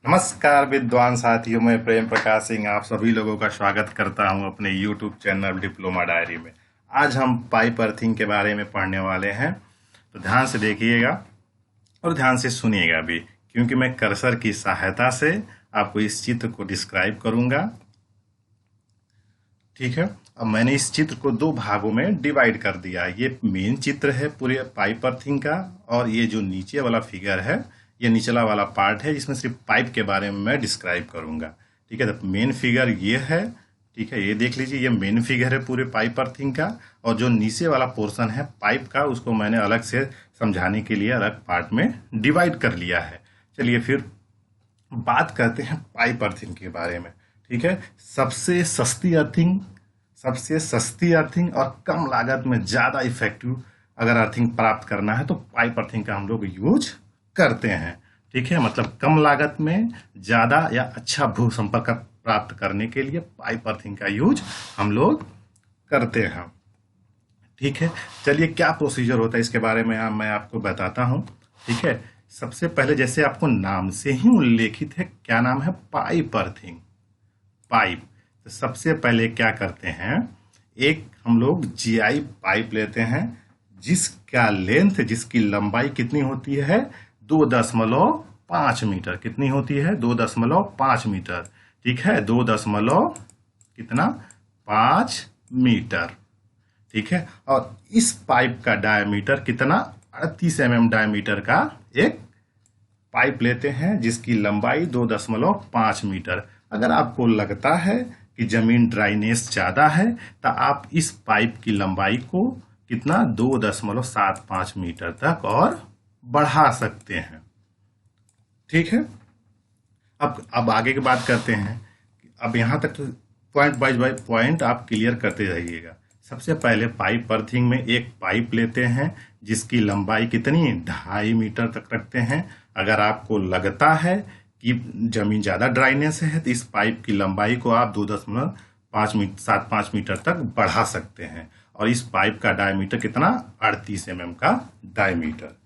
नमस्कार विद्वान साथियों, मैं प्रेम प्रकाश सिंह आप सभी लोगों का स्वागत करता हूं अपने YouTube चैनल डिप्लोमा डायरी में। आज हम पाइप अर्थिंग के बारे में पढ़ने वाले हैं, तो ध्यान से देखिएगा और ध्यान से सुनिएगा भी, क्योंकि मैं कर्सर की सहायता से आपको इस चित्र को डिस्क्राइब करूंगा। ठीक है, अब मैंने इस चित्र को दो भागों में डिवाइड कर दिया। ये मेन चित्र है पूरे पाइप अर्थिंग का, और ये जो नीचे वाला फिगर है ये निचला वाला पार्ट है, जिसमें सिर्फ पाइप के बारे में मैं डिस्क्राइब करूंगा। ठीक है, तो मेन फिगर ये है। ठीक है, ये देख लीजिए, ये मेन फिगर है पूरे पाइप अर्थिंग का, और जो नीचे वाला पोर्शन है पाइप का, उसको मैंने अलग से समझाने के लिए अलग पार्ट में डिवाइड कर लिया है। चलिए फिर बात करते हैं पाइप अर्थिंग के बारे में। ठीक है, सबसे सस्ती अर्थिंग और कम लागत में ज्यादा इफेक्टिव अगर अर्थिंग प्राप्त करना है तो पाइप अर्थिंग का हम लोग यूज करते हैं। ठीक है, मतलब कम लागत में ज्यादा या अच्छा भू संपर्क प्राप्त करने के लिए पाइप अर्थिंग का यूज हम लोग करते हैं। ठीक है, चलिए क्या प्रोसीजर होता है इसके बारे में मैं आपको बताता हूं। ठीक है, सबसे पहले जैसे आपको नाम से ही उल्लेखित है, क्या नाम है? Pipe earthing. पाइप, तो सबसे पहले क्या करते हैं, एक हम लोग जीआई पाइप लेते हैं जिसका लेंथ, जिसकी लंबाई कितनी होती है? 2.5 मीटर। कितनी होती है? 2.5 मीटर। ठीक है, 2.5 मीटर। ठीक है, और इस पाइप का डायमीटर कितना? 38 mm डायमीटर का एक पाइप लेते हैं जिसकी लंबाई 2.5 मीटर। अगर आपको लगता है कि जमीन ड्राइनेस ज्यादा है तो आप इस पाइप की लंबाई को कितना? 2.75 मीटर तक और बढ़ा सकते हैं। ठीक है, अब आगे की बात करते हैं। अब यहां तक तो पॉइंट बाय पॉइंट आप क्लियर करते रहिएगा। सबसे पहले पाइप अर्थिंग में एक पाइप लेते हैं जिसकी लंबाई कितनी? 2.5 मीटर तक रखते हैं। अगर आपको लगता है कि जमीन ज्यादा ड्राइनेस है तो इस पाइप की लंबाई को आप 2.75 मीटर तक बढ़ा सकते हैं। और इस पाइप का डायमीटर कितना? 38 mm का डायमीटर।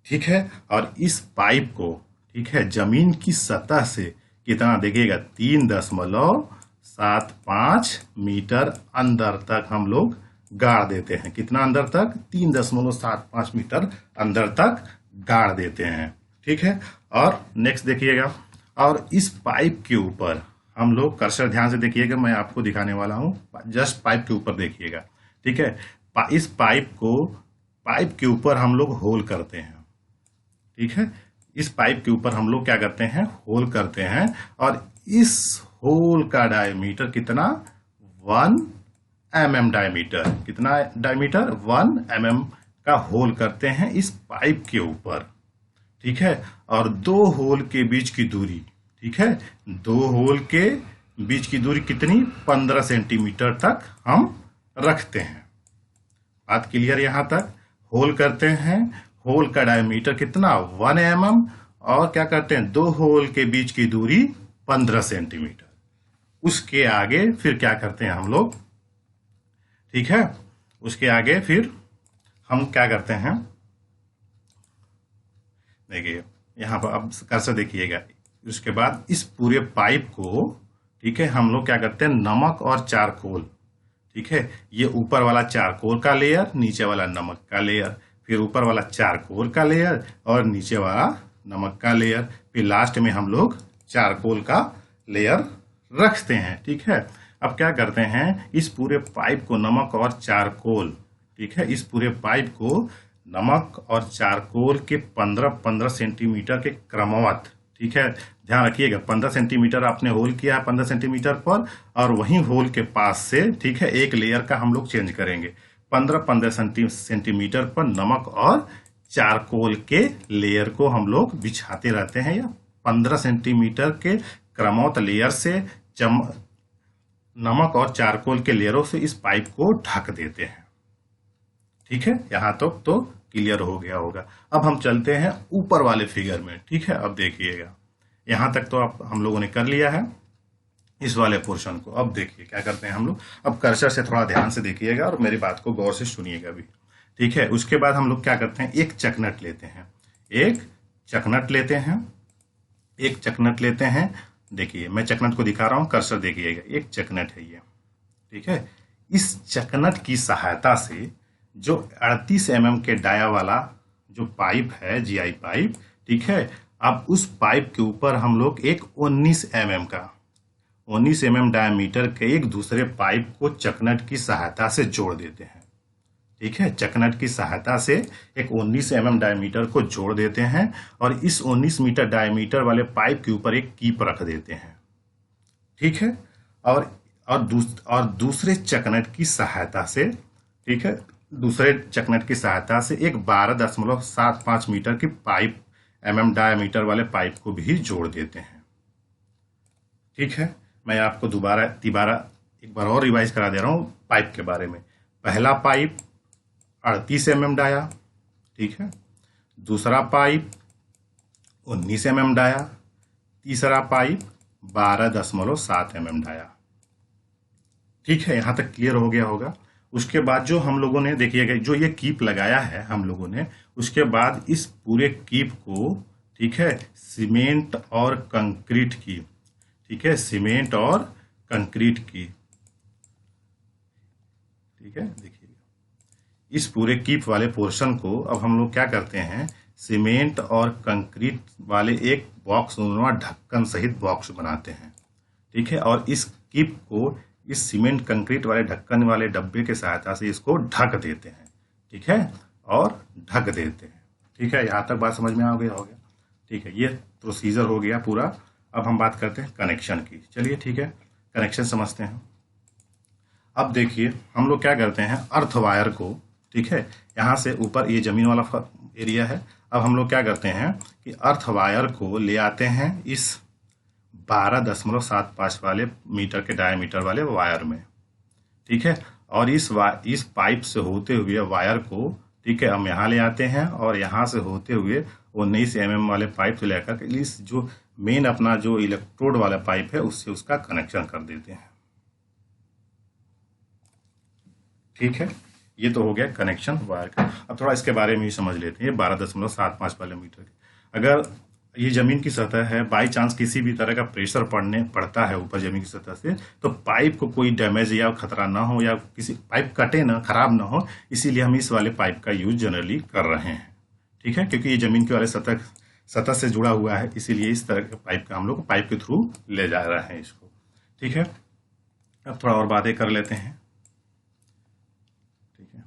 ठीक है, और इस पाइप को, ठीक है, जमीन की सतह से कितना देखिएगा? 3.75 मीटर अंदर तक हम लोग गाड़ देते हैं। कितना अंदर तक? 3.75 मीटर अंदर तक गाड़ देते हैं। ठीक है, और नेक्स्ट देखिएगा, और इस पाइप के ऊपर हम लोग, कर्सर ध्यान से देखिएगा, मैं आपको दिखाने वाला हूं, जस्ट पाइप के ऊपर देखिएगा। ठीक है, इस पाइप के ऊपर हम लोग होल करते हैं। ठीक है, इस पाइप के ऊपर हम लोग क्या करते हैं? होल करते हैं, और इस होल का डायमीटर कितना? 1 mm डायमीटर। कितना डायमीटर? 1 mm का होल करते हैं इस पाइप के ऊपर। ठीक है, और दो होल के बीच की दूरी, ठीक है, दो होल के बीच की दूरी कितनी? 15 सेंटीमीटर तक हम रखते हैं। बात क्लियर यहां तक? होल करते हैं, होल का डायमीटर कितना? 1 mm, और क्या करते हैं? दो होल के बीच की दूरी 15 सेंटीमीटर। उसके आगे फिर क्या करते हैं हम लोग? ठीक है, उसके आगे फिर हम क्या करते हैं? देखिए यहां पर, अब कर्सर देखिएगा। उसके बाद इस पूरे पाइप को, ठीक है, हम लोग क्या करते हैं? नमक और चारकोल, ठीक है, ये ऊपर वाला चारकोल का लेयर, नीचे वाला नमक का लेयर, फिर ऊपर वाला चारकोल का लेयर और नीचे वाला नमक का लेयर, फिर लास्ट में हम लोग चारकोल का लेयर रखते हैं। ठीक है, अब क्या करते हैं? इस पूरे पाइप को नमक और चारकोल, ठीक है, इस पूरे पाइप को नमक और चारकोल के 15-15 सेंटीमीटर के क्रमवत, ठीक है, ध्यान रखिएगा, 15 सेंटीमीटर आपने होल किया है 15 सेंटीमीटर पर, और वहीं होल के पास से, ठीक है, एक लेयर का हम लोग चेंज करेंगे। 15-15 सेंटीमीटर पर नमक और चारकोल के लेयर को हम लोग बिछाते रहते हैं, या 15 सेंटीमीटर के क्रमवत लेयर से नमक और चारकोल के लेयरों से इस पाइप को ढक देते हैं। ठीक है, यहां तक तो क्लियर हो गया होगा। अब हम चलते हैं ऊपर वाले फिगर में। ठीक है, अब देखिएगा, यहां तक तो आप हम लोगों ने कर लिया है इस वाले पोर्शन को। अब देखिए क्या करते हैं हम लोग। अब कर्सर से थोड़ा ध्यान से देखिएगा और मेरी बात को गौर से सुनिएगा भी। ठीक है, उसके बाद हम लोग क्या करते हैं? एक चकनट लेते हैं। एक चकनट लेते हैं। देखिए मैं चकनट को दिखा रहा हूं, कर्सर देखिएगा, एक चकनट है ये, ठीक है। इस चकनट की सहायता से जो 38 mm के डाया वाला जो पाइप है, जीआई पाइप, ठीक है, अब उस पाइप के ऊपर हम लोग एक 19 mm डायमीटर के एक दूसरे पाइप को चकनट की सहायता से जोड़ देते हैं, ठीक है। चकनट की सहायता से एक 19 mm डायमीटर को जोड़ देते हैं और इस 19 मीटर डायमीटर वाले पाइप के ऊपर एक कीप रख देते हैं, ठीक है। और दूसरे चकनट की सहायता से, ठीक है, दूसरे चकनट की सहायता से एक 12.75 मीटर की पाइप, डायमीटर वाले पाइप को भी जोड़ देते हैं, ठीक है। मैं आपको दोबारा एक बार और रिवाइज करा दे रहा हूं पाइप के बारे में। पहला पाइप 38 mm डाया, ठीक है। दूसरा पाइप 19 mm डाया। तीसरा पाइप 12.7 mm डाया, ठीक है। यहां तक क्लियर हो गया होगा। उसके बाद जो हम लोगों ने देखिएगा, जो ये कीप लगाया है हम लोगों ने, उसके बाद इस पूरे कीप को, ठीक है, सीमेंट और कंक्रीट की, ठीक है, सीमेंट और कंक्रीट की, ठीक है। देखिए इस पूरे कीप वाले पोर्शन को अब हम लोग क्या करते हैं, सीमेंट और कंक्रीट वाले एक बॉक्स ढक्कन सहित बॉक्स बनाते हैं, ठीक है। और इस कीप को इस सीमेंट कंक्रीट वाले ढक्कन वाले डब्बे के सहायता से इसको ढक देते हैं, ठीक है, और ढक देते हैं, ठीक है। यहाँ तक बात समझ में आ गया होगा, ठीक है। ये प्रोसीजर हो गया पूरा। अब हम बात करते हैं कनेक्शन की। चलिए ठीक है, कनेक्शन समझते हैं। अब देखिए हम लोग क्या करते हैं, अर्थ वायर को, ठीक है, यहाँ से ऊपर ये जमीन वाला एरिया है। अब हम लोग क्या करते हैं कि अर्थ वायर को ले आते हैं इस 12.75 वाले मीटर के डायमीटर वाले वायर में, ठीक है। और इस पाइप से होते हुए वायर को, ठीक है, हम यहाँ ले आते हैं और यहाँ से होते हुए 19 mm वाले पाइप से लेकर इस जो मेन अपना जो इलेक्ट्रोड वाला पाइप है उससे उसका कनेक्शन कर देते हैं, ठीक है। ये तो हो गया कनेक्शन वायर का। अब थोड़ा इसके बारे में ही समझ लेते हैं। 12.75 वाले मीटर के, अगर ये जमीन की सतह है, बाई चांस किसी भी तरह का प्रेशर पड़ता है ऊपर जमीन की सतह से, तो पाइप को कोई डैमेज या खतरा ना हो या किसी पाइप कटे ना, खराब ना हो, इसीलिए हम इस वाले पाइप का यूज जनरली कर रहे हैं, ठीक है। क्योंकि ये जमीन के वाले सतह से जुड़ा हुआ है, इसीलिए इस तरह के पाइप का हम लोग पाइप के थ्रू ले जा रहे हैं इसको, ठीक है। अब थोड़ा और बातें कर लेते हैं, ठीक है।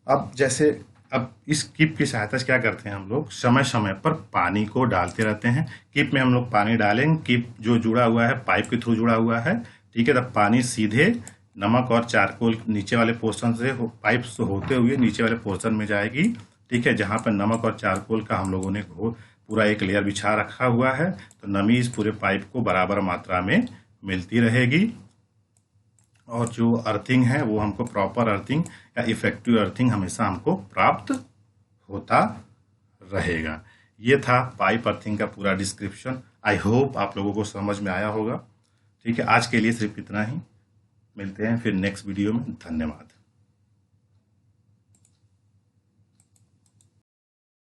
अब इस कीप की सहायता से क्या करते हैं हम लोग, समय समय पर पानी को डालते रहते हैं। कीप में हम लोग पानी डालेंगे, कीप जो जुड़ा हुआ है पाइप के थ्रू जुड़ा हुआ है, ठीक है। तब पानी सीधे नमक और चारकोल नीचे वाले पोर्शन से पाइप से होते हुए नीचे वाले पोर्शन में जाएगी, ठीक है। जहां पर नमक और चारकोल का हम लोगों ने पूरा एक लेयर बिछा रखा हुआ है, तो नमी इस पूरे पाइप को बराबर मात्रा में मिलती रहेगी। और जो अर्थिंग है वो हमको प्रॉपर अर्थिंग या इफेक्टिव अर्थिंग हमेशा हमको प्राप्त होता रहेगा। ये था पाइप अर्थिंग का पूरा डिस्क्रिप्शन। आई होप आप लोगों को समझ में आया होगा, ठीक है। आज के लिए सिर्फ इतना ही, मिलते हैं फिर नेक्स्ट वीडियो में। धन्यवाद।